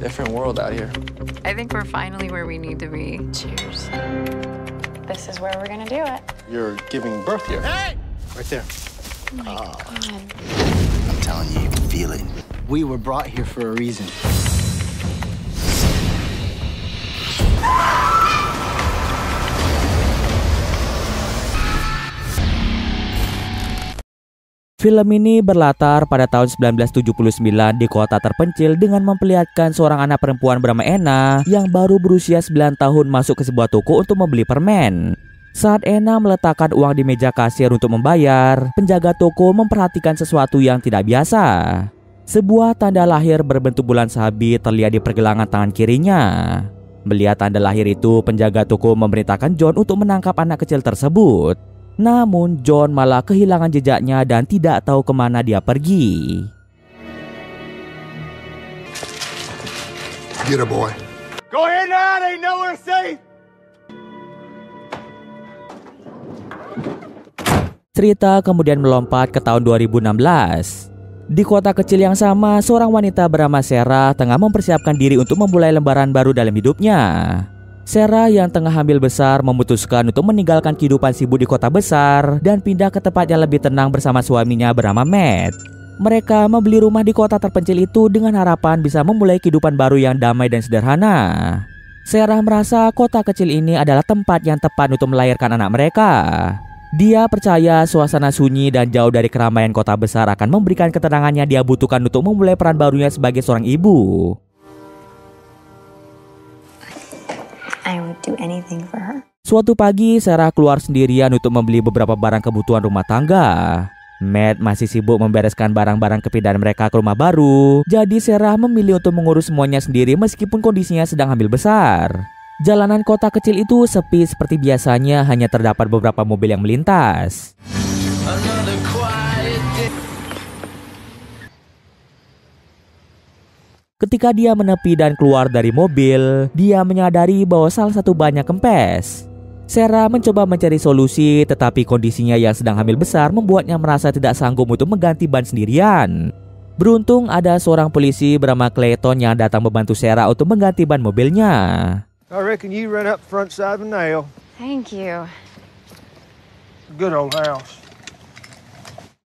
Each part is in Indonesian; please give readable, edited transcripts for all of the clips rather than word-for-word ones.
different world out here. I think we're finally where we need to be. Cheers. This is where we're gonna do it. You're giving birth here. Hey! Right there. Oh my God. I'm telling you, you can feel it. We were brought here for a reason. Film ini berlatar pada tahun 1979 di kota terpencil dengan memperlihatkan seorang anak perempuan bernama Anna yang baru berusia 9 tahun masuk ke sebuah toko untuk membeli permen. Saat Anna meletakkan uang di meja kasir untuk membayar, penjaga toko memperhatikan sesuatu yang tidak biasa. Sebuah tanda lahir berbentuk bulan sabit terlihat di pergelangan tangan kirinya. Melihat tanda lahir itu, penjaga toko memerintahkan John untuk menangkap anak kecil tersebut. Namun John malah kehilangan jejaknya dan tidak tahu kemana dia pergi. Get her, boy. Go ahead now, ain't nowhere safe. Cerita kemudian melompat ke tahun 2016. Di kota kecil yang sama, seorang wanita bernama Sarah tengah mempersiapkan diri untuk memulai lembaran baru dalam hidupnya. Sarah yang tengah hamil besar memutuskan untuk meninggalkan kehidupan sibuk di kota besar dan pindah ke tempat yang lebih tenang bersama suaminya bernama Matt. Mereka membeli rumah di kota terpencil itu dengan harapan bisa memulai kehidupan baru yang damai dan sederhana. Sarah merasa kota kecil ini adalah tempat yang tepat untuk melahirkan anak mereka. Dia percaya suasana sunyi dan jauh dari keramaian kota besar akan memberikan ketenangan yang dia butuhkan untuk memulai peran barunya sebagai seorang ibu. I would do anything for her. Suatu pagi, Sarah keluar sendirian untuk membeli beberapa barang kebutuhan rumah tangga. Matt masih sibuk membereskan barang-barang kepindahan mereka ke rumah baru. Jadi Sarah memilih untuk mengurus semuanya sendiri meskipun kondisinya sedang hamil besar. Jalanan kota kecil itu sepi seperti biasanya, hanya terdapat beberapa mobil yang melintas. Ketika dia menepi dan keluar dari mobil, dia menyadari bahwa salah satu bannya kempes. Sarah mencoba mencari solusi, tetapi kondisinya yang sedang hamil besar membuatnya merasa tidak sanggup untuk mengganti ban sendirian. Beruntung ada seorang polisi bernama Clayton yang datang membantu Sarah untuk mengganti ban mobilnya. I reckon you run up front side of a nail. Thank you. Good old house.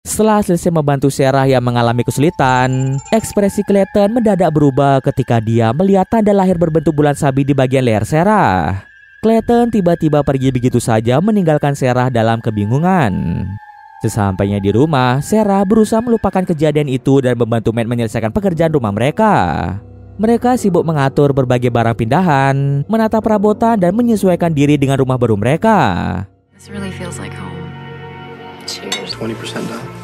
Setelah selesai membantu Sarah yang mengalami kesulitan, ekspresi Clayton mendadak berubah ketika dia melihat tanda lahir berbentuk bulan sabit di bagian leher Sarah. Clayton tiba-tiba pergi begitu saja meninggalkan Sarah dalam kebingungan. Sesampainya di rumah, Sarah berusaha melupakan kejadian itu dan membantu Matt menyelesaikan pekerjaan rumah mereka. Mereka sibuk mengatur berbagai barang pindahan, menata perabotan dan menyesuaikan diri dengan rumah baru mereka. This really feels like home. Cheers. 20% done.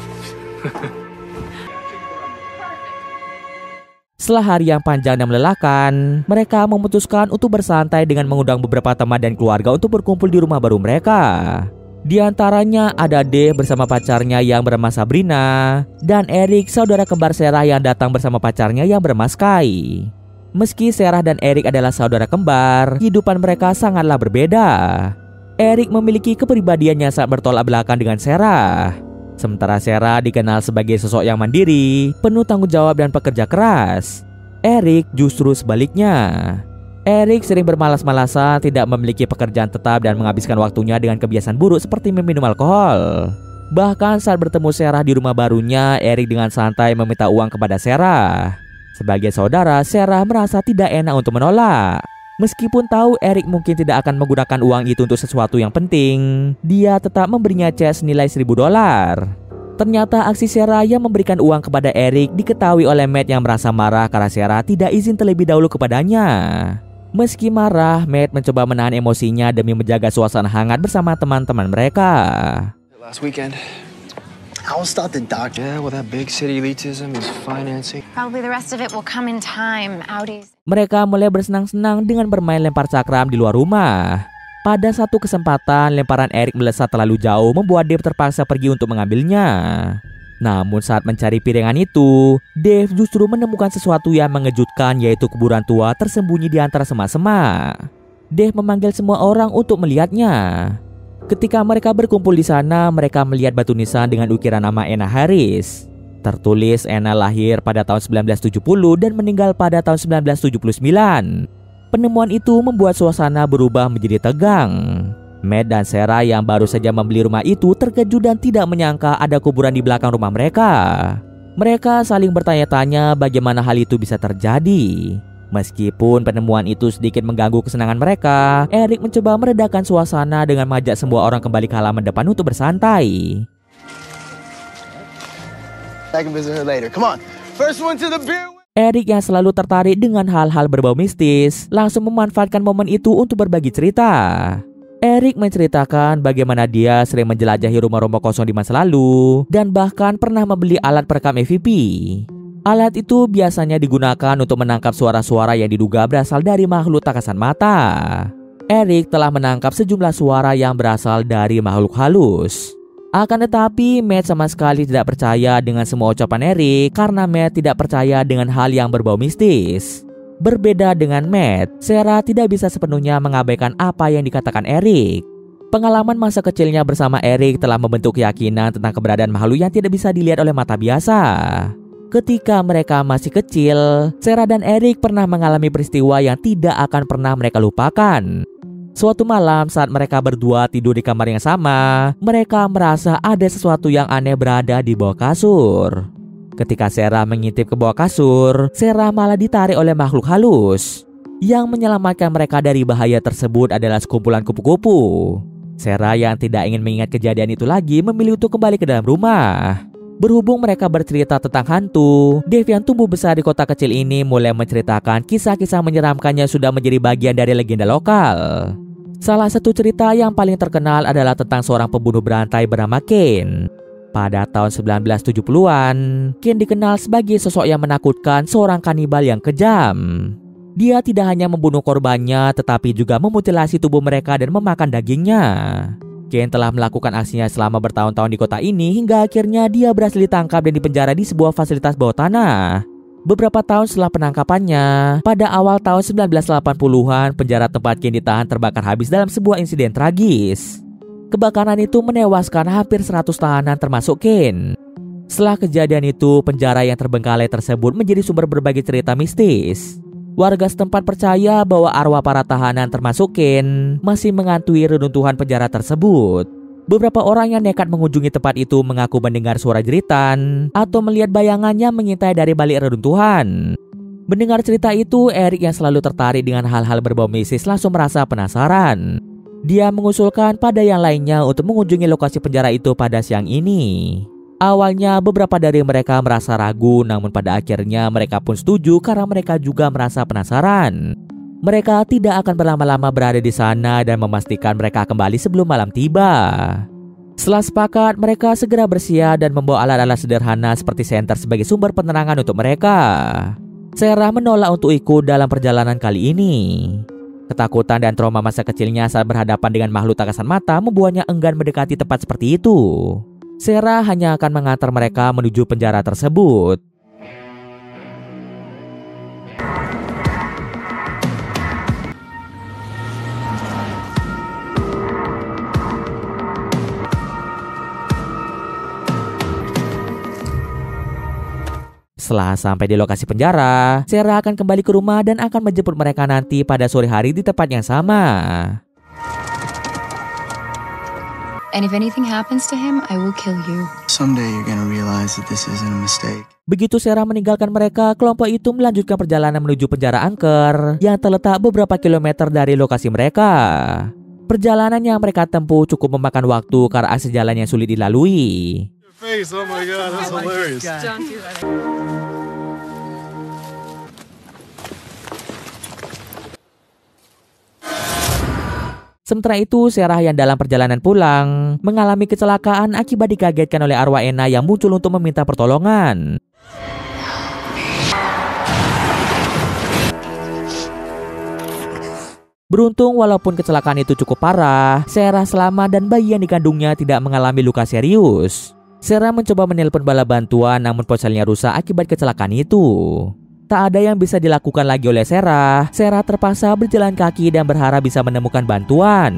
Setelah hari yang panjang dan melelahkan, mereka memutuskan untuk bersantai dengan mengundang beberapa teman dan keluarga untuk berkumpul di rumah baru mereka. Di antaranya ada Dave bersama pacarnya yang bernama Sabrina, dan Eric, saudara kembar Sarah yang datang bersama pacarnya yang bernama Sky. Meski Sarah dan Eric adalah saudara kembar, kehidupan mereka sangatlah berbeda. Eric memiliki kepribadian yang sangat bertolak belakang dengan Sarah. Sementara Sarah dikenal sebagai sosok yang mandiri, penuh tanggung jawab dan pekerja keras. Eric justru sebaliknya. Eric sering bermalas-malasan, tidak memiliki pekerjaan tetap dan menghabiskan waktunya dengan kebiasaan buruk seperti meminum alkohol. Bahkan saat bertemu Sarah di rumah barunya, Eric dengan santai meminta uang kepada Sarah. Sebagai saudara, Sarah merasa tidak enak untuk menolak. Meskipun tahu Eric mungkin tidak akan menggunakan uang itu untuk sesuatu yang penting, dia tetap memberinya cash senilai $1.000. Ternyata aksi Sarah yang memberikan uang kepada Eric diketahui oleh Matt yang merasa marah karena Sarah tidak izin terlebih dahulu kepadanya. Meski marah, Matt mencoba menahan emosinya demi menjaga suasana hangat bersama teman-teman mereka. Last weekend. I'll start the doctor. Yeah, well, that big city elitism is financing. Probably the rest of it will come in time. Audis. Mereka mulai bersenang-senang dengan bermain lempar cakram di luar rumah. Pada satu kesempatan, lemparan Eric melesat terlalu jauh membuat Dave terpaksa pergi untuk mengambilnya. Namun saat mencari piringan itu, Dave justru menemukan sesuatu yang mengejutkan, yaitu kuburan tua tersembunyi di antara semak-semak. Dave memanggil semua orang untuk melihatnya. Ketika mereka berkumpul di sana, mereka melihat batu nisan dengan ukiran nama Anna Harris. Tertulis Anna lahir pada tahun 1970 dan meninggal pada tahun 1979. Penemuan itu membuat suasana berubah menjadi tegang. Matt dan Sarah yang baru saja membeli rumah itu terkejut dan tidak menyangka ada kuburan di belakang rumah mereka. Mereka saling bertanya-tanya bagaimana hal itu bisa terjadi. Meskipun penemuan itu sedikit mengganggu kesenangan mereka, Eric mencoba meredakan suasana dengan mengajak semua orang kembali ke halaman depan untuk bersantai. I can visit her later. Come on. First one to the beer. Eric yang selalu tertarik dengan hal-hal berbau mistis langsung memanfaatkan momen itu untuk berbagi cerita. Eric menceritakan bagaimana dia sering menjelajahi rumah-rumah kosong di masa lalu dan bahkan pernah membeli alat perekam EVP. Alat itu biasanya digunakan untuk menangkap suara-suara yang diduga berasal dari makhluk tak kasat mata. Eric telah menangkap sejumlah suara yang berasal dari makhluk halus. Akan tetapi, Matt sama sekali tidak percaya dengan semua ucapan Eric karena Matt tidak percaya dengan hal yang berbau mistis. Berbeda dengan Matt, Sarah tidak bisa sepenuhnya mengabaikan apa yang dikatakan Eric. Pengalaman masa kecilnya bersama Eric telah membentuk keyakinan tentang keberadaan makhluk yang tidak bisa dilihat oleh mata biasa. Ketika mereka masih kecil, Sarah dan Eric pernah mengalami peristiwa yang tidak akan pernah mereka lupakan. Suatu malam saat mereka berdua tidur di kamar yang sama, mereka merasa ada sesuatu yang aneh berada di bawah kasur. Ketika Sarah mengintip ke bawah kasur, Sarah malah ditarik oleh makhluk halus. Yang menyelamatkan mereka dari bahaya tersebut adalah sekumpulan kupu-kupu. Sarah yang tidak ingin mengingat kejadian itu lagi memilih untuk kembali ke dalam rumah. Berhubung mereka bercerita tentang hantu, Dave yang tumbuh besar di kota kecil ini mulai menceritakan kisah-kisah menyeramkannya sudah menjadi bagian dari legenda lokal. Salah satu cerita yang paling terkenal adalah tentang seorang pembunuh berantai bernama Kane. Pada tahun 1970-an, Kane dikenal sebagai sosok yang menakutkan, seorang kanibal yang kejam. Dia tidak hanya membunuh korbannya, tetapi juga memutilasi tubuh mereka dan memakan dagingnya. Kane telah melakukan aksinya selama bertahun-tahun di kota ini hingga akhirnya dia berhasil ditangkap dan dipenjara di sebuah fasilitas bawah tanah. Beberapa tahun setelah penangkapannya, pada awal tahun 1980-an, penjara tempat Kane ditahan terbakar habis dalam sebuah insiden tragis. Kebakaran itu menewaskan hampir 100 tahanan termasuk Kane. Setelah kejadian itu, penjara yang terbengkalai tersebut menjadi sumber berbagai cerita mistis. Warga setempat percaya bahwa arwah para tahanan termasuk Kane masih menghantui reruntuhan penjara tersebut. Beberapa orang yang nekat mengunjungi tempat itu mengaku mendengar suara jeritan atau melihat bayangannya mengintai dari balik reruntuhan. Mendengar cerita itu, Eric yang selalu tertarik dengan hal-hal berbau mistis langsung merasa penasaran. Dia mengusulkan pada yang lainnya untuk mengunjungi lokasi penjara itu pada siang ini. Awalnya beberapa dari mereka merasa ragu, namun pada akhirnya mereka pun setuju karena mereka juga merasa penasaran. Mereka tidak akan berlama-lama berada di sana dan memastikan mereka kembali sebelum malam tiba. Setelah sepakat, mereka segera bersiap dan membawa alat-alat sederhana seperti senter sebagai sumber penerangan untuk mereka. Sarah menolak untuk ikut dalam perjalanan kali ini. Ketakutan dan trauma masa kecilnya saat berhadapan dengan makhluk tak kasat mata membuatnya enggan mendekati tempat seperti itu. Sarah hanya akan mengantar mereka menuju penjara tersebut. Setelah sampai di lokasi penjara, Sarah akan kembali ke rumah dan akan menjemput mereka nanti pada sore hari di tempat yang sama. And if anything happens to him, I will kill you. Someday you're gonna realize that this isn't a mistake. Begitu Sarah meninggalkan mereka, kelompok itu melanjutkan perjalanan menuju penjara angker yang terletak beberapa kilometer dari lokasi mereka. Perjalanan yang mereka tempuh cukup memakan waktu karena akses jalan yang sulit dilalui. Oh my God, that's hilarious. Don't do that. Sementara itu, Sarah yang dalam perjalanan pulang mengalami kecelakaan akibat dikagetkan oleh arwah Anna yang muncul untuk meminta pertolongan. Beruntung walaupun kecelakaan itu cukup parah, Sarah selamat dan bayi yang dikandungnya tidak mengalami luka serius. Sarah mencoba menelpon bala bantuan namun ponselnya rusak akibat kecelakaan itu. Tak ada yang bisa dilakukan lagi oleh Sarah. Sarah terpaksa berjalan kaki dan berharap bisa menemukan bantuan.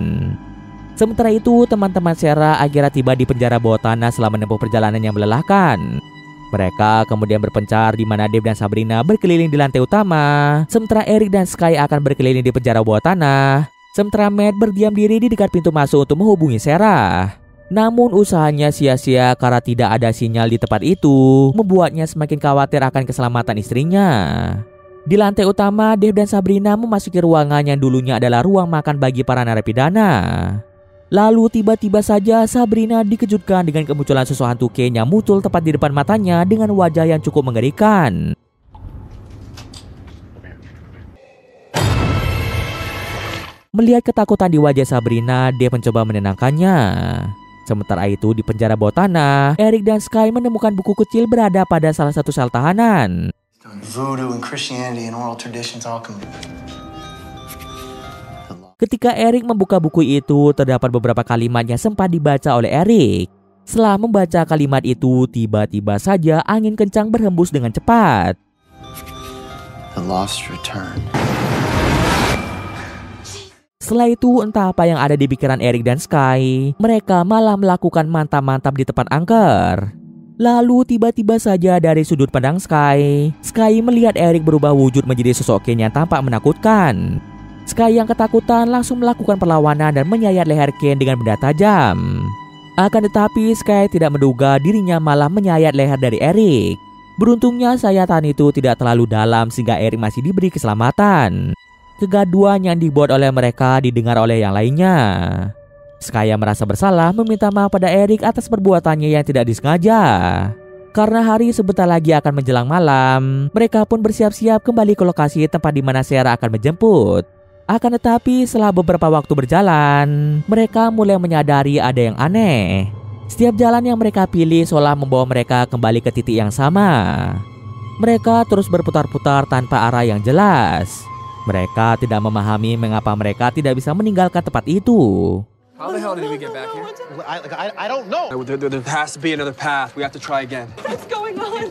Sementara itu, teman-teman Sarah akhirnya tiba di penjara bawah tanah setelah menempuh perjalanan yang melelahkan. Mereka kemudian berpencar di mana Dave dan Sabrina berkeliling di lantai utama, sementara Eric dan Sky akan berkeliling di penjara bawah tanah. Sementara Matt berdiam diri di dekat pintu masuk untuk menghubungi Sarah. Namun usahanya sia-sia karena tidak ada sinyal di tempat itu, membuatnya semakin khawatir akan keselamatan istrinya. Di lantai utama, Dave dan Sabrina memasuki ruangan yang dulunya adalah ruang makan bagi para narapidana. Lalu tiba-tiba saja Sabrina dikejutkan dengan kemunculan sosok hantu Ken yang muncul tepat di depan matanya dengan wajah yang cukup mengerikan. Melihat ketakutan di wajah Sabrina, dia mencoba menenangkannya. Sementara itu di penjara bawah tanah, Eric dan Sky menemukan buku kecil berada pada salah satu sel tahanan. Voodoo and Christianity and oral traditions all come. Ketika Eric membuka buku itu, terdapat beberapa kalimat yang sempat dibaca oleh Eric. Setelah membaca kalimat itu, tiba-tiba saja angin kencang berhembus dengan cepat. The lost return. Setelah itu, entah apa yang ada di pikiran Eric dan Sky, mereka malah melakukan mantap-mantap di tempat angker. Lalu tiba-tiba saja dari sudut pandang Sky melihat Eric berubah wujud menjadi sosok Ken yang tampak menakutkan. Sky yang ketakutan langsung melakukan perlawanan dan menyayat leher Ken dengan benda tajam. Akan tetapi Sky tidak menduga dirinya malah menyayat leher dari Eric. Beruntungnya sayatan itu tidak terlalu dalam sehingga Eric masih diberi keselamatan. Kegaduhan yang dibuat oleh mereka didengar oleh yang lainnya. Sky yang merasa bersalah meminta maaf pada Eric atas perbuatannya yang tidak disengaja. Karena hari sebentar lagi akan menjelang malam, mereka pun bersiap-siap kembali ke lokasi tempat di mana Sarah akan menjemput. Akan tetapi setelah beberapa waktu berjalan, mereka mulai menyadari ada yang aneh. Setiap jalan yang mereka pilih seolah membawa mereka kembali ke titik yang sama. Mereka terus berputar-putar tanpa arah yang jelas. Mereka tidak memahami mengapa mereka tidak bisa meninggalkan tempat itu. How the hell did we get back here? I don't know. There has to be another path. We have to try again.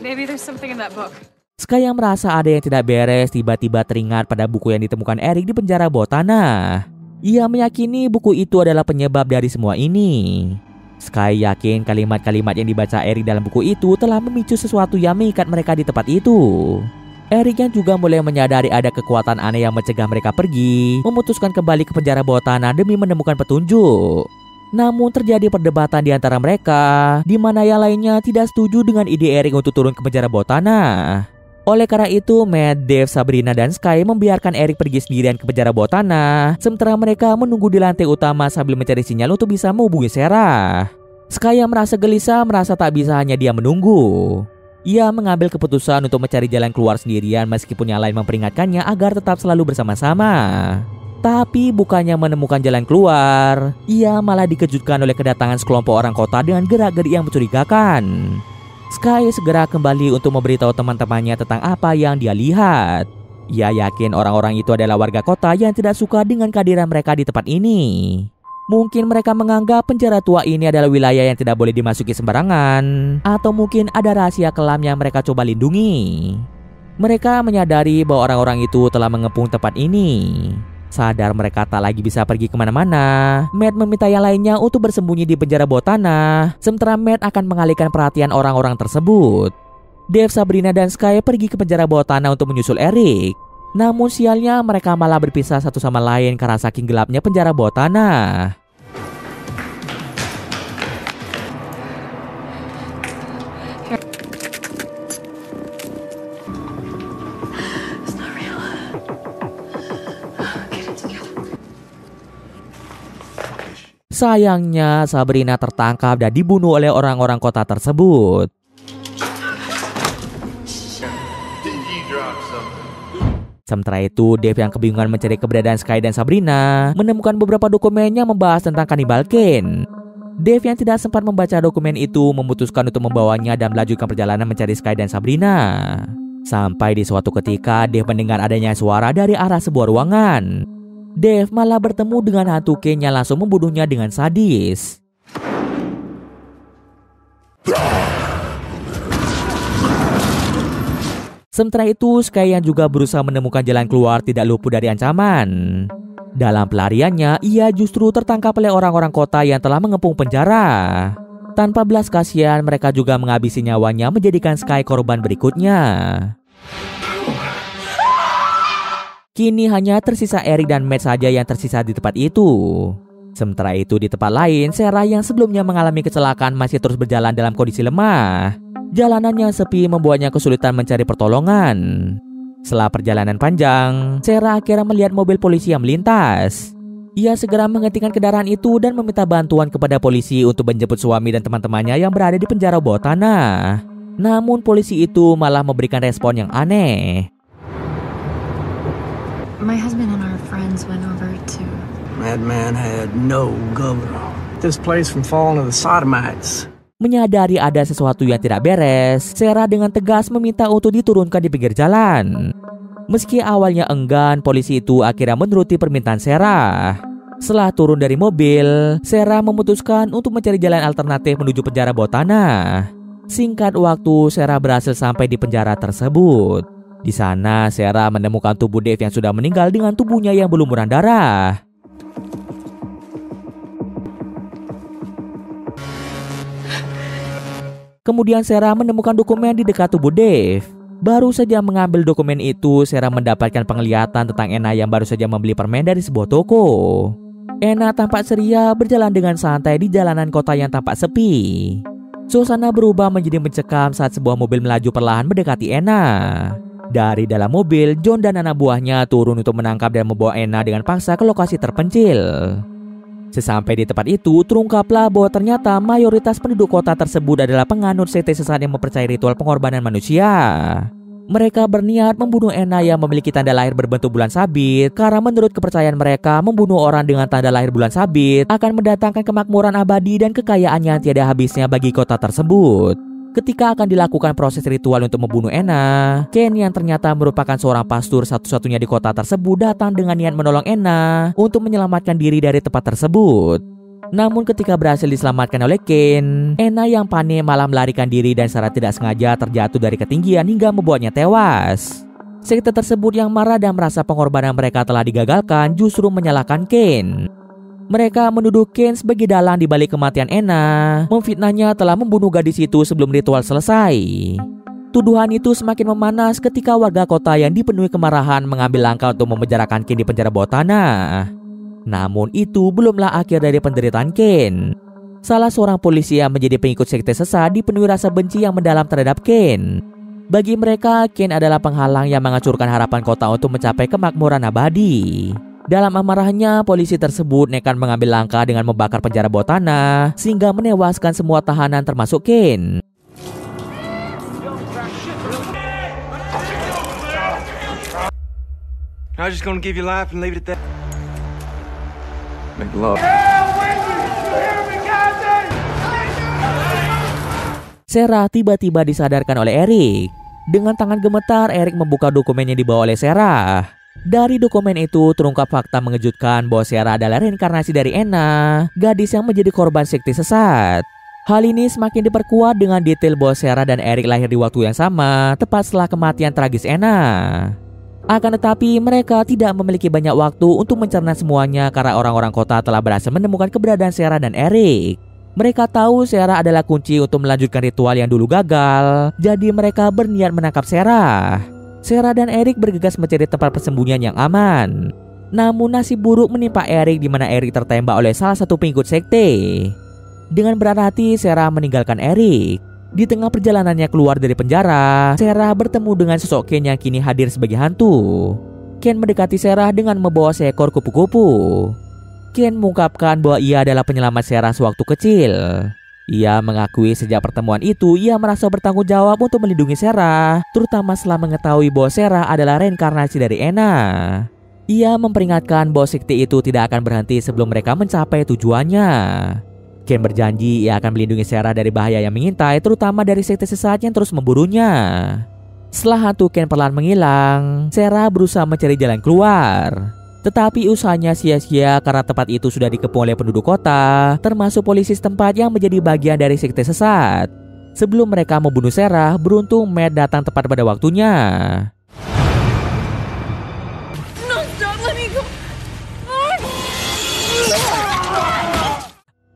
Maybe there's something in that book. Sky yang merasa ada yang tidak beres tiba-tiba teringat pada buku yang ditemukan Eric di penjara bawah tanah. Ia meyakini buku itu adalah penyebab dari semua ini. Sky yakin kalimat-kalimat yang dibaca Eric dalam buku itu telah memicu sesuatu yang mengikat mereka di tempat itu. Eric yang juga mulai menyadari ada kekuatan aneh yang mencegah mereka pergi, memutuskan kembali ke penjara bawah tanah demi menemukan petunjuk. Namun terjadi perdebatan di antara mereka, di mana yang lainnya tidak setuju dengan ide Eric untuk turun ke penjara bawah tanah. Oleh karena itu, Matt, Dave, Sabrina, dan Sky membiarkan Eric pergi sendirian ke penjara bawah tanah, sementara mereka menunggu di lantai utama sambil mencari sinyal untuk bisa menghubungi Sarah. Sky yang merasa gelisah merasa tak bisa hanya dia menunggu. Ia mengambil keputusan untuk mencari jalan keluar sendirian meskipun yang lain memperingatkannya agar tetap selalu bersama-sama. Tapi bukannya menemukan jalan keluar, ia malah dikejutkan oleh kedatangan sekelompok orang kota dengan gerak-gerik yang mencurigakan. Sky segera kembali untuk memberitahu teman-temannya tentang apa yang dia lihat. Ia yakin orang-orang itu adalah warga kota yang tidak suka dengan kehadiran mereka di tempat ini. Mungkin mereka menganggap penjara tua ini adalah wilayah yang tidak boleh dimasuki sembarangan, atau mungkin ada rahasia kelam yang mereka coba lindungi. Mereka menyadari bahwa orang-orang itu telah mengepung tempat ini. Sadar mereka tak lagi bisa pergi kemana-mana, Matt meminta yang lainnya untuk bersembunyi di penjara bawah tanah, sementara Matt akan mengalihkan perhatian orang-orang tersebut. Dave, Sabrina, dan Sky pergi ke penjara bawah tanah untuk menyusul Eric. Namun sialnya mereka malah berpisah satu sama lain karena saking gelapnya penjara bawah tanah. Sayangnya Sabrina tertangkap dan dibunuh oleh orang-orang kota tersebut. Sementara itu, Dave yang kebingungan mencari keberadaan Sky dan Sabrina menemukan beberapa dokumen yang membahas tentang kanibal Ken. Dave yang tidak sempat membaca dokumen itu memutuskan untuk membawanya dan melanjutkan perjalanan mencari Sky dan Sabrina. Sampai di suatu ketika, Dave mendengar adanya suara dari arah sebuah ruangan. Dave malah bertemu dengan hantu Ken yang langsung membunuhnya dengan sadis. Sementara itu, Sky yang juga berusaha menemukan jalan keluar tidak luput dari ancaman. Dalam pelariannya, ia justru tertangkap oleh orang-orang kota yang telah mengepung penjara. Tanpa belas kasihan, mereka juga menghabisi nyawanya menjadikan Sky korban berikutnya. Kini hanya tersisa Eric dan Matt saja yang tersisa di tempat itu. Sementara itu di tempat lain, Sarah yang sebelumnya mengalami kecelakaan masih terus berjalan dalam kondisi lemah. Jalanan yang sepi membuatnya kesulitan mencari pertolongan. Setelah perjalanan panjang, Sarah akhirnya melihat mobil polisi yang melintas. Ia segera menghentikan kendaraan itu dan meminta bantuan kepada polisi untuk menjemput suami dan teman-temannya yang berada di penjara bawah tanah. Namun polisi itu malah memberikan respon yang aneh. My husband and our friends went over to... That man had no governor. This place from falling to the sodomites. Menyadari ada sesuatu yang tidak beres, Sarah dengan tegas meminta untuk diturunkan di pinggir jalan. Meski awalnya enggan, polisi itu akhirnya menuruti permintaan Sarah. Setelah turun dari mobil, Sarah memutuskan untuk mencari jalan alternatif menuju penjara bawah tanah. Singkat waktu, Sarah berhasil sampai di penjara tersebut. Di sana, Sarah menemukan tubuh Dave yang sudah meninggal dengan tubuhnya yang berlumuran darah. Kemudian Sarah menemukan dokumen di dekat tubuh Dave. Baru saja mengambil dokumen itu, Sarah mendapatkan penglihatan tentang Anna yang baru saja membeli permen dari sebuah toko. Anna tampak ceria berjalan dengan santai di jalanan kota yang tampak sepi. Suasana berubah menjadi mencekam saat sebuah mobil melaju perlahan mendekati Anna. Dari dalam mobil, John dan anak buahnya turun untuk menangkap dan membawa Anna dengan paksa ke lokasi terpencil. Sesampai di tempat itu, terungkaplah bahwa ternyata mayoritas penduduk kota tersebut adalah penganut sekte sesat yang mempercayai ritual pengorbanan manusia. Mereka berniat membunuh Anna yang memiliki tanda lahir berbentuk bulan sabit, karena menurut kepercayaan mereka, membunuh orang dengan tanda lahir bulan sabit akan mendatangkan kemakmuran abadi dan kekayaan yang tiada habisnya bagi kota tersebut. Ketika akan dilakukan proses ritual untuk membunuh Anna, Ken yang ternyata merupakan seorang pastor satu-satunya di kota tersebut datang dengan niat menolong Anna untuk menyelamatkan diri dari tempat tersebut. Namun ketika berhasil diselamatkan oleh Ken, Anna yang panik malah melarikan diri dan secara tidak sengaja terjatuh dari ketinggian hingga membuatnya tewas. Sekte tersebut yang marah dan merasa pengorbanan mereka telah digagalkan justru menyalahkan Ken. Mereka menuduh Ken sebagai dalang di balik kematian Anna, memfitnahnya telah membunuh gadis itu sebelum ritual selesai. Tuduhan itu semakin memanas ketika warga kota yang dipenuhi kemarahan mengambil langkah untuk memenjarakan Ken di penjara bawah tanah. Namun itu belumlah akhir dari penderitaan Ken. Salah seorang polisi yang menjadi pengikut sekte sesat dipenuhi rasa benci yang mendalam terhadap Ken. Bagi mereka, Ken adalah penghalang yang menghancurkan harapan kota untuk mencapai kemakmuran abadi. Dalam amarahnya, polisi tersebut nekat mengambil langkah dengan membakar penjara bawah tanah sehingga menewaskan semua tahanan termasuk Ken. I was just gonna give you life and leave it at that. Make love. Sarah tiba-tiba disadarkan oleh Eric. Dengan tangan gemetar, Eric membuka dokumen yang dibawa oleh Sarah. Dari dokumen itu terungkap fakta mengejutkan bahwa Sarah adalah reinkarnasi dari Anna, gadis yang menjadi korban sekte sesat. Hal ini semakin diperkuat dengan detail bahwa Sarah dan Eric lahir di waktu yang sama, tepat setelah kematian tragis Anna. Akan tetapi mereka tidak memiliki banyak waktu untuk mencerna semuanya karena orang-orang kota telah berhasil menemukan keberadaan Sarah dan Eric. Mereka tahu Sarah adalah kunci untuk melanjutkan ritual yang dulu gagal, jadi mereka berniat menangkap Sarah. Sarah dan Eric bergegas mencari tempat persembunyian yang aman. Namun nasib buruk menimpa Eric di mana Eric tertembak oleh salah satu pengikut sekte. Dengan berat hati, Sarah meninggalkan Eric. Di tengah perjalanannya keluar dari penjara, Sarah bertemu dengan sosok Ken yang kini hadir sebagai hantu. Ken mendekati Sarah dengan membawa seekor kupu-kupu. Ken mengungkapkan bahwa ia adalah penyelamat Sarah sewaktu kecil. Ia mengakui sejak pertemuan itu ia merasa bertanggung jawab untuk melindungi Sarah, terutama setelah mengetahui bahwa Sarah adalah reinkarnasi dari Anna. Ia memperingatkan bahwa sekte itu tidak akan berhenti sebelum mereka mencapai tujuannya. Ken berjanji ia akan melindungi Sarah dari bahaya yang mengintai, terutama dari sekte sesat yang terus memburunya. Setelah hantu Ken perlahan menghilang, Sarah berusaha mencari jalan keluar. Tetapi usahanya sia-sia karena tempat itu sudah dikepung oleh penduduk kota, termasuk polisi setempat yang menjadi bagian dari sekte sesat. Sebelum mereka membunuh Sarah, beruntung Matt datang tepat pada waktunya.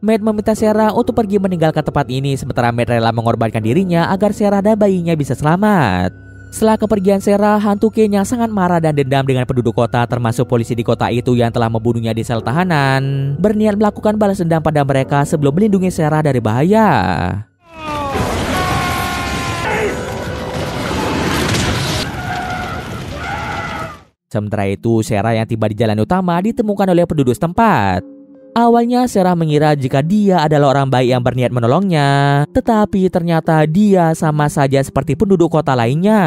Matt meminta Sarah untuk pergi meninggalkan tempat ini, sementara Matt rela mengorbankan dirinya agar Sarah dan bayinya bisa selamat. Setelah kepergian Sarah, hantu Ken yang sangat marah dan dendam dengan penduduk kota termasuk polisi di kota itu yang telah membunuhnya di sel tahanan, berniat melakukan balas dendam pada mereka sebelum melindungi Sarah dari bahaya. Sementara itu, Sarah yang tiba di jalan utama ditemukan oleh penduduk setempat. Awalnya Sarah mengira jika dia adalah orang baik yang berniat menolongnya, tetapi ternyata dia sama saja seperti penduduk kota lainnya.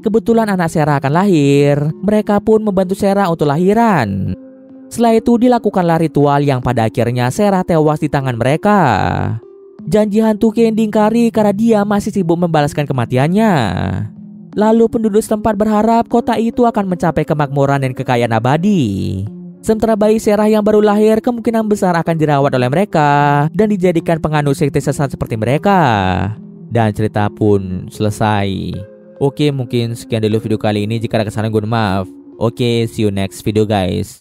Kebetulan anak Sarah akan lahir, mereka pun membantu Sarah untuk lahiran. Setelah itu dilakukanlah ritual yang pada akhirnya Sarah tewas di tangan mereka. Janji hantu Ken diingkari karena dia masih sibuk membalaskan kematiannya. Lalu penduduk setempat berharap kota itu akan mencapai kemakmuran dan kekayaan abadi. Sementara bayi Sarah yang baru lahir kemungkinan besar akan dirawat oleh mereka dan dijadikan penganut sekte sesat seperti mereka. Dan cerita pun selesai. Oke, mungkin sekian dulu video kali ini. Jika ada kesalahan, gue maaf. Oke, see you next video guys.